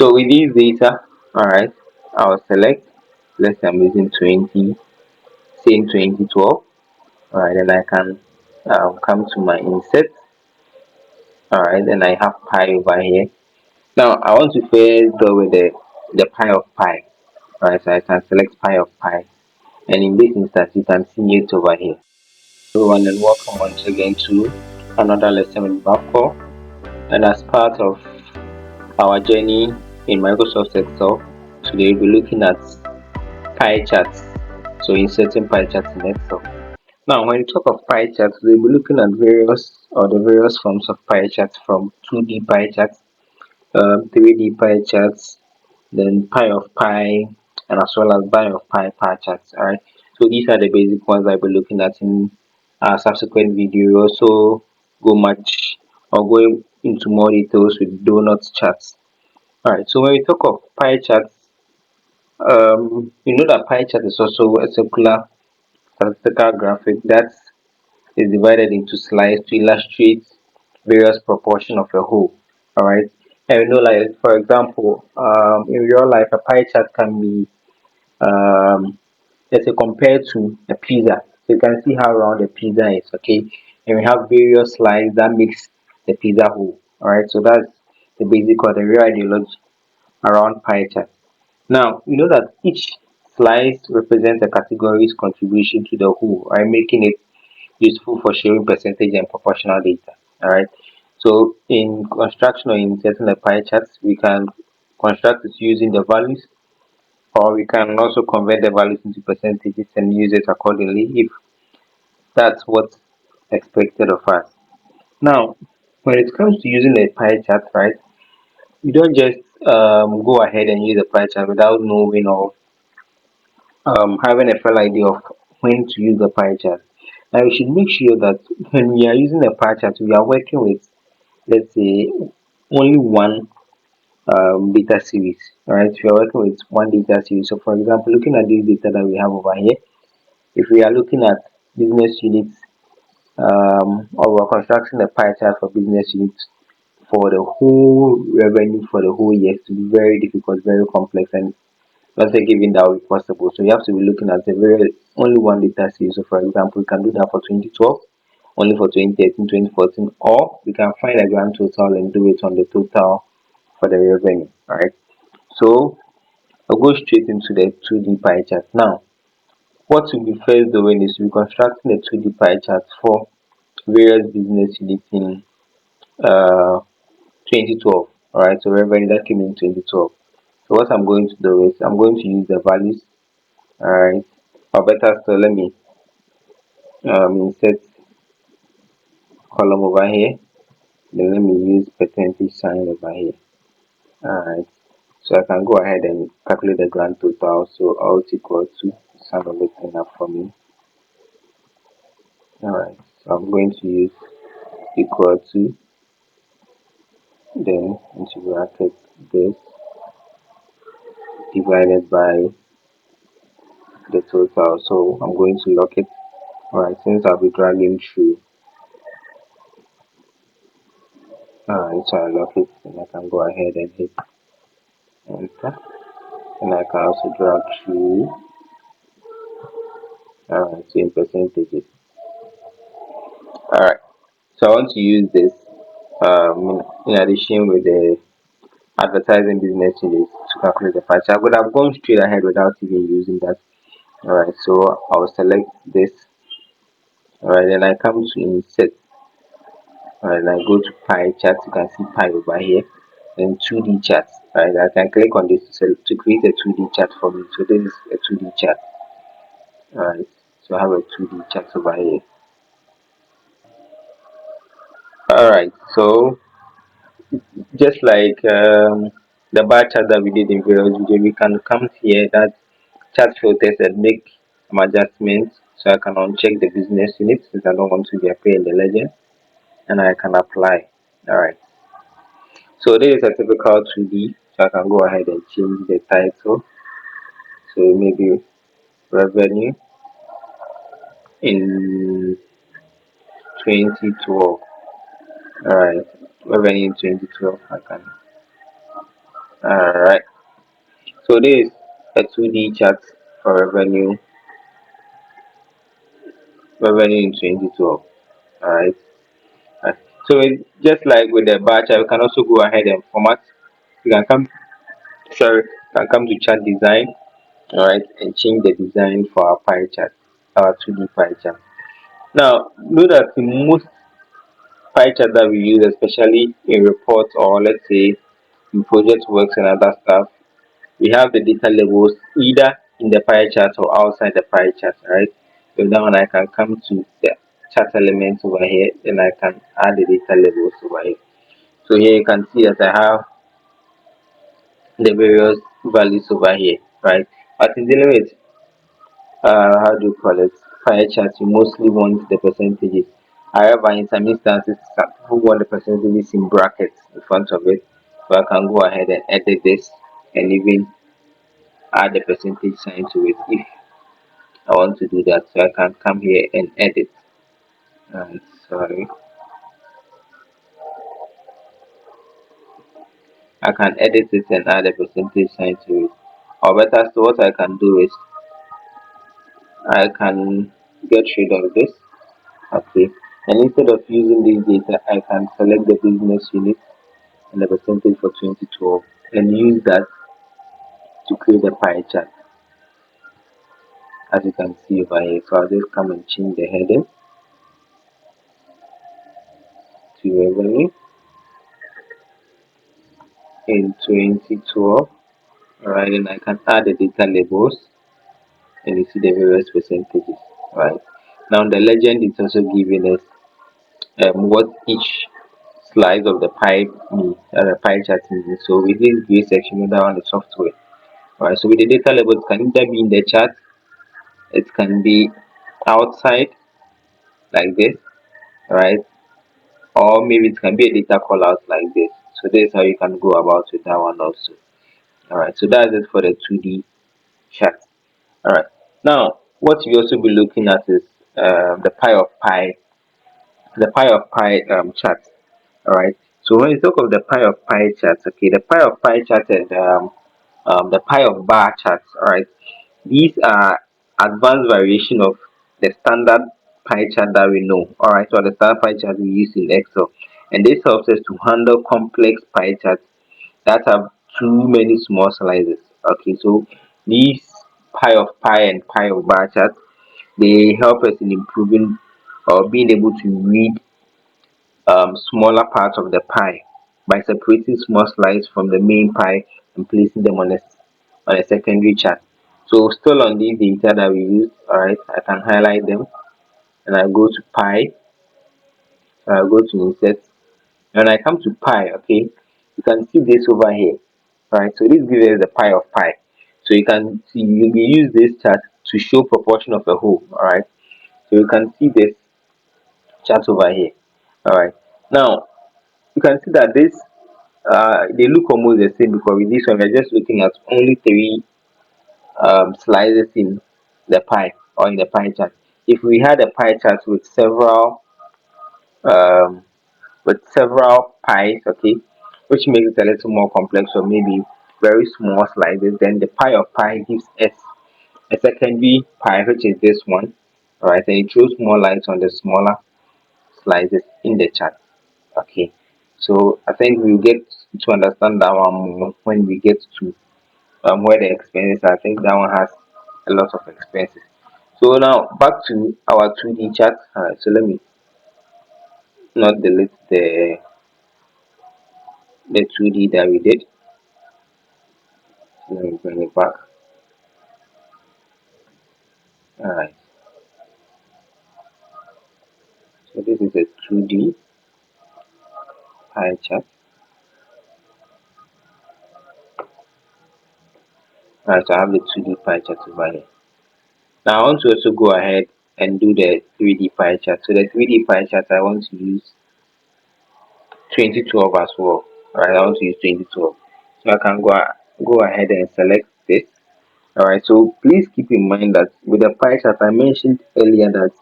So with this data, all right, I'll select, let's say I'm using 20, same 2012. All right, then I can come to my insert. All right, then I have pi over here. Now I want to first go with the pi of pi. All right, so I can select pi of pi, and in this instance, you can see it over here. Everyone, and welcome once again to another lesson with Bapco. And as part of our journey in Microsoft Excel, today we'll be looking at pie charts. So inserting pie charts in Excel. Now, when you talk of pie charts, we'll be looking at the various forms of pie charts, from 2D pie charts, 3D pie charts, then pi of pi, and as well as pi of pi pie charts. All right. So these are the basic ones I'll be looking at in our subsequent video. We also go much or go into more details with donut charts. All right. So when we talk of pie charts, you know that pie chart is also a circular statistical graphic that is divided into slides to illustrate various proportion of a whole. All right. And we know, like for example, in real life, a pie chart can be, um, let's say, compared to a pizza. So you can see how round the pizza is. Okay, and we have various slides that makes the pizza whole. All right. So that's the basic or the real ideology around pie chart. Now, you know that each slice represents a category's contribution to the whole, right, making it useful for showing percentage and proportional data. All right. So in construction or in setting the pie charts, we can construct it using the values, or we can also convert the values into percentages and use it accordingly if that's what's expected of us. Now, when it comes to using a pie chart, right, you don't just go ahead and use a pie chart without knowing or having a full idea of when to use the pie chart. Now we should make sure that when we are using a pie chart, we are working with, let's say, only one data series. All right, we are working with one data series. So, for example, looking at this data that we have over here, if we are looking at business units, or we're constructing a pie chart for business units for the whole revenue for the whole year, to be very difficult, very complex, and not say giving that will be possible. So you have to be looking at the very only one data series. So for example, we can do that for 2012, only for 2013, 2014, or we can find a grand total and do it on the total for the revenue. Alright. So I'll go straight into the 2D pie chart. Now, what we'll be first doing is reconstructing the 2D pie chart for various business units in uh 2012. Alright, so revenue that came in 2012. So what I'm going to do is I'm going to use the values. Alright, or better still, let me insert column over here, then let me use percentage sign over here. Alright, so I can go ahead and calculate the grand total. So alt equal to sum of everything up for me. Alright, so I'm going to use equal to, then into bracket this divided by the total. So I'm going to lock it. Alright, since I'll be dragging through, alright, so I lock it, and I can go ahead and hit enter, and I can also drag through. Alright, so in percentages. Alright, so I want to use this in addition with the advertising business units to calculate the price. I would have gone straight ahead without even using that. Alright, so I'll select this. Alright, then I come to insert. Alright, I go to pie chart. You can see pie over here. Then 2D charts. Alright, I can click on this to create a 2D chart for me. So this is a 2D chart. Alright, so I have a 2D chart over here. Alright, so just like the bar chart that we did in previous video, we can come here that chart filters and make some adjustments. So I can uncheck the business unit since I don't want to be appear in the legend, and I can apply. Alright, so this is a typical 2D, so I can go ahead and change the title. So maybe revenue in 2012. Alright, revenue in 2012. I can Alright. So this is a 2D chart for revenue in 2012. Alright. Uh, So it, just like with the bar chart, we can also go ahead and format. You can come, sorry, can come to chart design, alright, and change the design for our pie chart, our 2D pie chart. Now, know that in most pie chart that we use, especially in reports or let's say in project works and other stuff, we have the data labels either in the pie chart or outside the pie chart, right? So now I can come to the chart elements over here, then I can add the data labels over here. So here you can see that I have the various values over here, right? But in dealing with how do you call it, pie chart, you mostly want the percentages. However, in some instances, some people want the percentages in brackets in front of it. So I can go ahead and edit this and even add the percentage sign to it if I want to do that. So I can come here and edit. Sorry, I can edit it and add a percentage sign to it. Or better, so what I can do is I can get rid of this. Okay, and instead of using this data, I can select the business unit and the percentage for 2012 and use that to create a pie chart as you can see over here. So I'll just come and change the heading to revenue in 2012. Alright, and I can add the data labels and you see the various percentages. Right now, the legend is also giving us what each slice of the pie means, the pie chart means. So with this gray section, that one is software. Alright, so with the data labels, can either be in the chart, it can be outside like this, right? Or maybe it can be a data call out like this. So this is how you can go about with that one also. Alright, so that's it for the 2D chart. Alright, now what we also be looking at is the pie of pie chart. Alright, so when you talk of the pie of pie chart, okay, the pie of pie chart and the pie of bar charts, alright, these are advanced variation of the standard pie chart that we know, alright, so the standard pie chart we use in Excel, and this helps us to handle complex pie charts that have too many small slices. Okay, so these pie of pie and pie of bar charts, they help us in improving or being able to read smaller parts of the pie by separating small slices from the main pie and placing them on a secondary chart. So still on these data that we use, alright, I can highlight them and I go to pie, I go to insert, and I come to pie, okay, you can see this over here, right? So this gives us the pie of pie. So you can see you will use this chart to show proportion of a whole, alright. So you can see this chart over here, alright. Now you can see that this they look almost the same because with this one we're just looking at only three slices in the pie or in the pie chart. If we had a pie chart um, with several pies, okay, which makes it a little more complex or maybe very small slices, then the pie of pie gives us a secondary pie, which is this one, alright, and it throws more light on the smaller slices in the chart. Okay, so I think we'll get to understand that one more when we get to where the expenses. I think that one has a lot of expenses. So now back to our 2D chart. Alright, so let me not delete the 2D that we did. So let me bring it back. Alright, so this is a 2D pie chart. Alright, so I have the 2D pie chart over here. Now I want to also go ahead and do the 3D pie chart. So the 3D pie chart I want to use 2012 as well. Alright, I want to use 2012. So I can go ahead and select this. Alright, so please keep in mind that with the pie chart I mentioned earlier that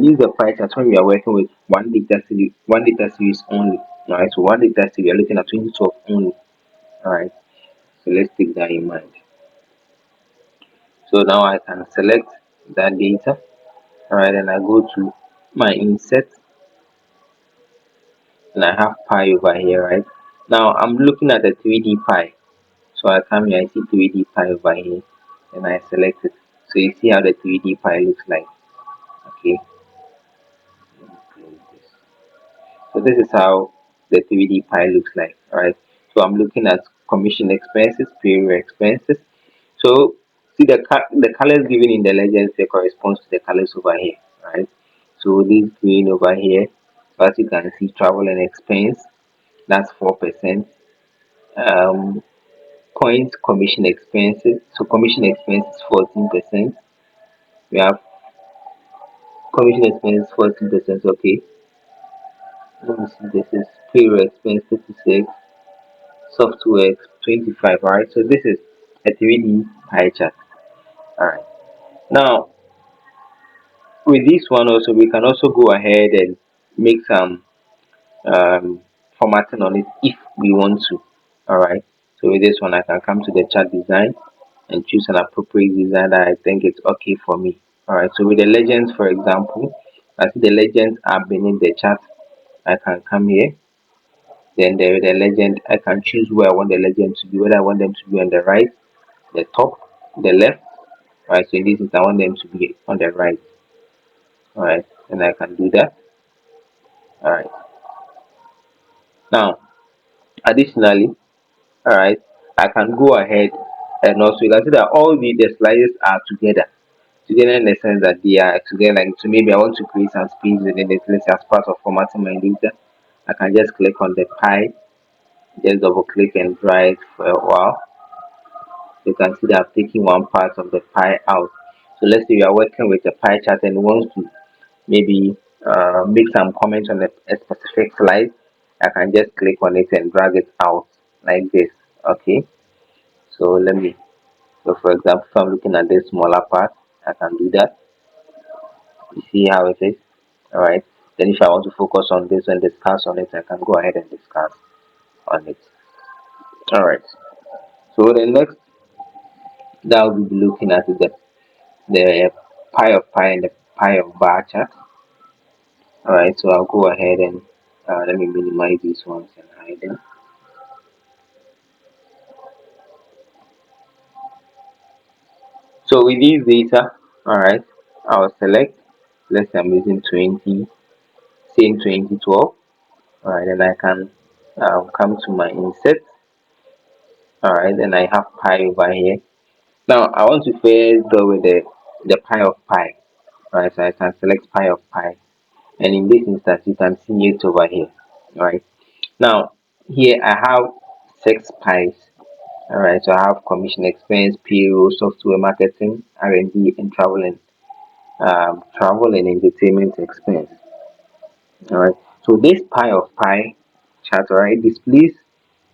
use the pie chart when we are working with one data series only. Alright, so one data series we are looking at 2012 only. All right, so let's take that in mind. So now I can select that data. All right, and I go to my insert, and I have pi over here, right? Now I'm looking at the 3D pi. So I come here, I see 3D pi over here, and I select it. So you see how the 3D pi looks like. Okay, let me close this. So this is how the 3D pi looks like. Alright. So I'm looking at commission expenses, payroll expenses. So see the colors given in the legends here corresponds to the colors over here. Right. So this green over here, so as you can see, travel and expense, that's 4%. Um, Coins commission expenses. So commission expenses 14%. We have commission expenses 14%. Okay. Let me see. This is payroll expense 56. Software 25. All right. So this is a 3D pie chart. All right. Now with this one also, we can also go ahead and make some um, formatting on it if we want to. All right. So with this one, I can come to the chart design and choose an appropriate design that I think it's okay for me. All right. So with the legends, for example, I see the legends are beneath the chart. I can come here. Then the legend, I can choose where I want the legend to be, whether I want them to be on the right, the top, the left. All right. So in this is I want them to be on the right. All right. And I can do that. All right. Now, additionally, all right, I can go ahead and also you can see that all the slides are together in the sense that they are together. Like, so maybe I want to create some space within it, let's say as part of formatting my data. I can just click on the pie, just double click and drag for a while. You can see that I've taken one part of the pie out. So let's say you are working with a pie chart and want to maybe make some comments on a specific slide. I can just click on it and drag it out like this. Okay. So let me, so for example, if I'm looking at this smaller part, I can do that. You see how it is. All right. Then if I want to focus on this and discuss on it, I can go ahead and discuss on it. All right. So the next that we'll be looking at is the pie of pie and the pie of bar chart. All right. So I'll go ahead and let me minimize these ones and hide them. So with these data, all right, I'll select. Let's say I'm using 20, same 2012. All right, then I can come to my insert. All right, then I have pi over here. Now I want to first go with the pi of pi. All right, so I can select pi of pi, and in this instance, you can see it over here. All right, now here I have 6 pies. All right, so I have commission expense, payroll, software marketing, R&D, and travel and entertainment expense. All right, so this pi of pi chart, all right, displays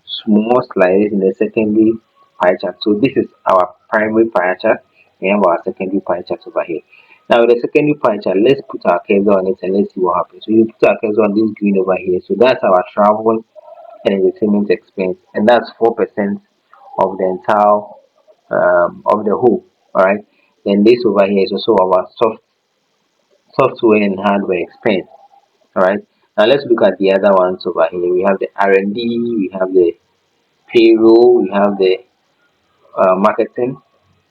small slides in the secondary pie chart. So this is our primary pie chart. We have our secondary pie chart over here. Now with the secondary pie chart, let's put our cursor on it and let's see what happens. So you put our cursor on this green over here. So that's our travel and entertainment expense, and that's 4% of the entire of the whole. All right. Then this over here is also our software and hardware expense. All right. Now let's look at the other ones over here. We have the R&D, we have the payroll, we have the marketing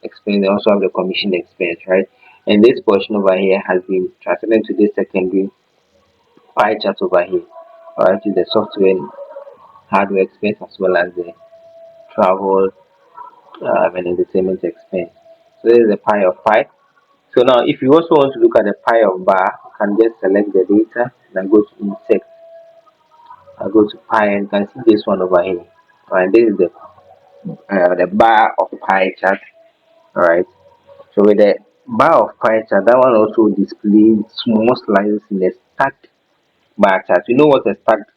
expense, and also have the commission expense, right? And this portion over here has been translated into this secondary pie chart over here. All right, is the software and hardware expense as well as the travel and entertainment expense. So this is the pie of pie. So now, if you also want to look at the pie of bar, you can just select the data and then go to insert. I go to pi and you can see this one over here. All right, this is the bar of pie chart. All right. So with the bar of pie chart, that one also displays small slices in the stacked bar chart. You know what a stacked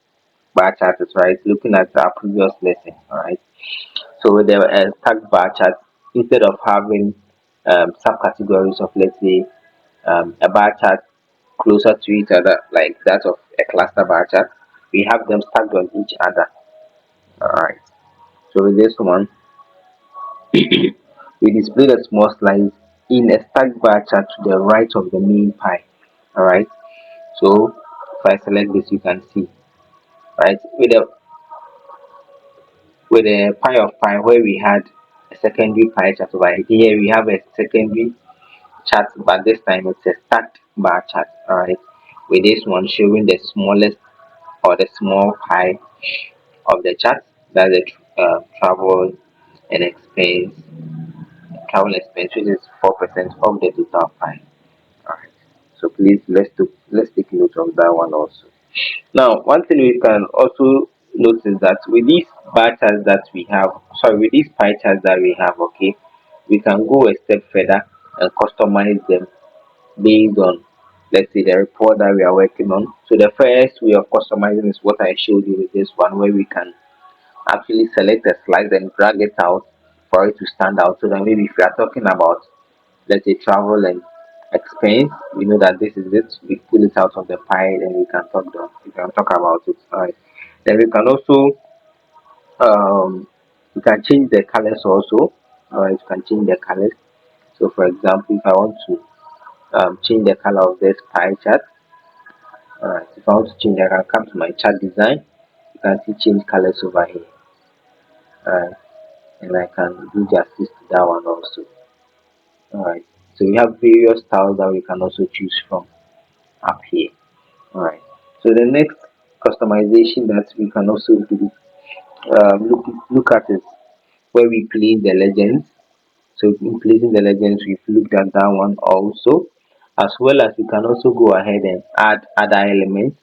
bar chart is, right? Looking at our previous lesson. All right. So with the stacked bar chart, instead of having subcategories of, let's say, a bar chart closer to each other, like that of a cluster bar chart, we have them stacked on each other. All right. So with this one, we display the small slice in a stacked bar chart to the right of the main pie. Alright, so if I select this, you can see, right, with a pie of pie where we had a secondary pie chart over here, we have a secondary chart, but this time it's a stacked bar chart. Alright, with this one showing the smallest or the small pie of the chart, that's the travel and expense, travel expense, which is 4% of the total pie. Alright, so please let's take note of that one also. Now, one thing we can also notice that with these bar charts that we have, sorry, with these pie charts that we have, okay, we can go a step further and customize them based on, let's say, the report that we are working on. So the first way of customizing is what I showed you with this one, where we can actually select a slide and drag it out for it to stand out. So that maybe if we are talking about, let's say, travel and expense, we know that this is it. We pull it out of the pie and we can talk about it. Alright. Then we can also we can change the colors also. Alright, you can change the colors. So for example, if I want to change the color of this pie chart, alright, if I want to change, I can come to my chart design. You can see change colors over here. Alright, and I can do justice to that one also. Alright, so we have various styles that we can also choose from up here. Alright, so the next customization that we can also do, look at is where we place the legends. So in placing the legends, we've looked at that one also, as well as we can also go ahead and add other elements.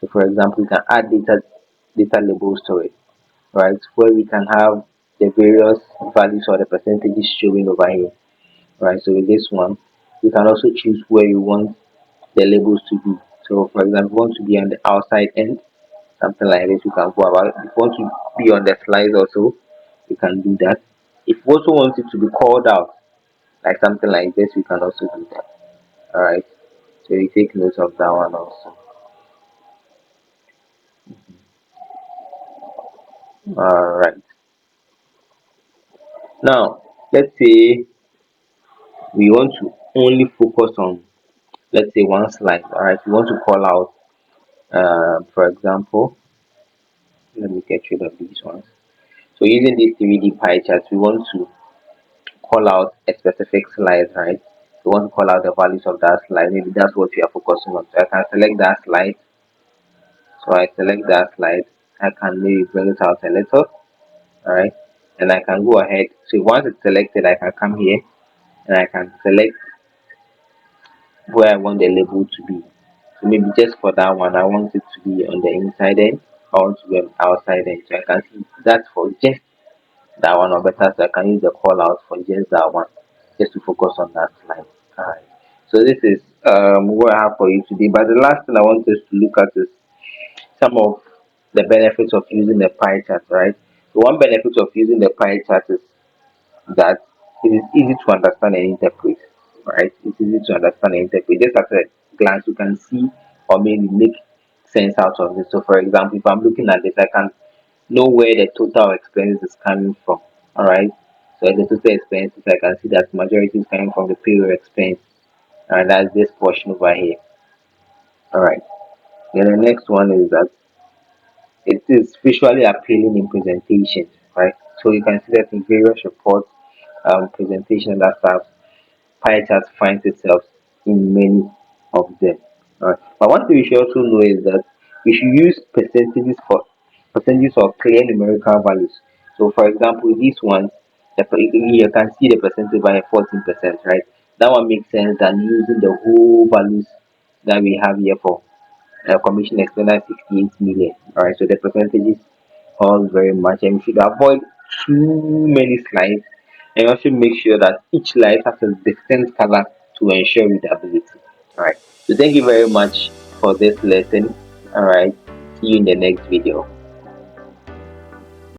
So for example, we can add data labels to it, right? Where we can have the various values or the percentages showing over here, right? So with this one, we can also choose where you want the labels to be. So for example, want to be on the outside end, something like this, you can go about it. If you want to be on the slides also, you can do that. If you also want it to be called out, like something like this, you can also do that. Alright, so you take note of that one also. Alright, now let's say we want to only focus on, let's say, one slide. Alright, we want to call out, for example, let me get rid of these ones. So using these 3D pie charts, we want to call out a specific slide, right? We want to call out the values of that slide. Maybe that's what we are focusing on. So I can select that slide. So I select that slide. I can maybe bring it out a little, alright, and I can go ahead. So once it's selected, I can come here and I can select where I want the label to be. So maybe just for that one, I want it to be on the inside end. I want to be on the outside end. So I can see that for just that one, or better, so I can use the call out for just that one, just to focus on that slide. Alright. So this is what I have for you today. But the last thing I want us to look at is some of the benefits of using the pie chart, right? So one benefit of using the pie chart is that it is easy to understand and interpret, right? It's easy to understand and interpret. Just at a glance, you can see or maybe make sense out of it. So, for example, if I'm looking at this, I can know where the total expenses is coming from. All right. So, the total expenses, I can see that majority is coming from the payroll expense, and that's this portion over here. All right. Then the next one is that it is visually appealing in presentation, right? So you can see that in various reports, presentation that serves pie chart finds itself in many of them. Right. But one thing we should also know is that we should use percentages or clear numerical values. So for example, this one, you can see the percentage by 14%, right? That one makes sense than using the whole values that we have here for commission expenditure 68 million. All right, so the percentages all very much, and we should avoid too many slides, and also make sure that each slide has a distinct color to ensure readability. All right, so thank you very much for this lesson. All right, see you in the next video.